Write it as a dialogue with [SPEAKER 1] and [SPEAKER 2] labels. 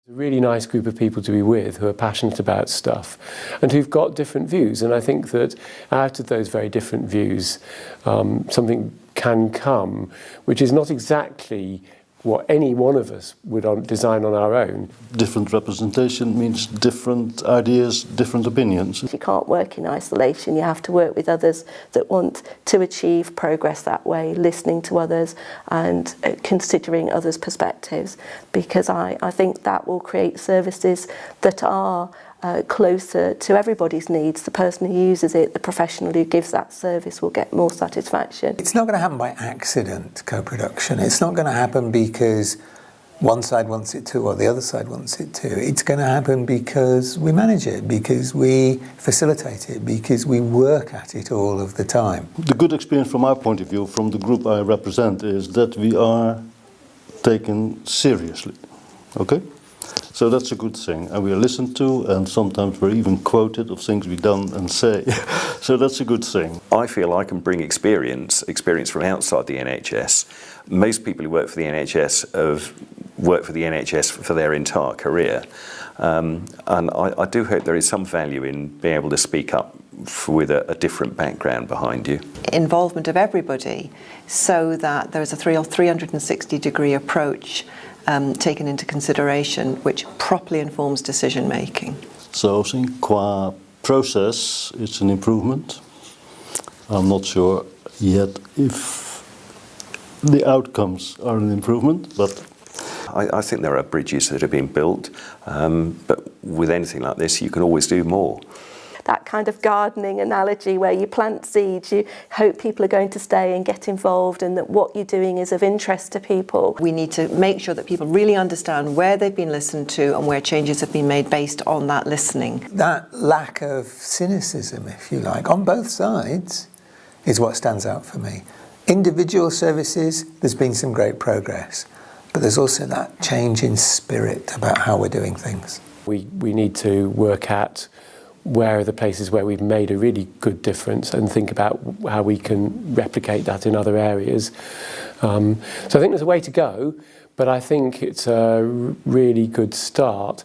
[SPEAKER 1] A really nice group of people to be with who are passionate about stuff and who've got different views, and I think that out of those very different views something can come which is not exactly what any one of us would design on our own.
[SPEAKER 2] Different representation means different ideas, different opinions.
[SPEAKER 3] You can't work in isolation, you have to work with others that want to achieve progress that way, listening to others and considering others' perspectives, because I think that will create services that are closer to everybody's needs. The person who uses it, the professional who gives that service will get more satisfaction.
[SPEAKER 4] It's not going to happen by accident, co-production. It's not going to happen because one side wants it to or the other side wants it to. It's going to happen because we manage it, because we facilitate it, because we work at it all of the time.
[SPEAKER 2] The good experience from our point of view, from the group I represent, is that we are taken seriously. Okay? So that's a good thing, and we are listened to, and sometimes we're even quoted of things we've done and say. So that's a good thing.
[SPEAKER 5] I feel I can bring experience from outside the NHS. Most people who work for the NHS have worked for the NHS for their entire career. And I do hope there is some value in being able to speak up with a different background behind you.
[SPEAKER 6] Involvement of everybody, so that there is a 360-degree approach taken into consideration, which properly informs decision making.
[SPEAKER 2] So I think qua process it's an improvement. I'm not sure yet if the outcomes are an improvement, but
[SPEAKER 5] I think there are bridges that have been built, but with anything like this you can always do more.
[SPEAKER 3] That kind of gardening analogy where you plant seeds, you hope people are going to stay and get involved and that what you're doing is of interest to people.
[SPEAKER 6] We need to make sure that people really understand where they've been listened to and where changes have been made based on that listening.
[SPEAKER 4] That lack of cynicism, if you like, on both sides is what stands out for me. Individual services, there's been some great progress, but there's also that change in spirit about how we're doing things.
[SPEAKER 1] We need to work at where are the places where we've made a really good difference and think about how we can replicate that in other areas. So I think there's a way to go, but I think it's a really good start.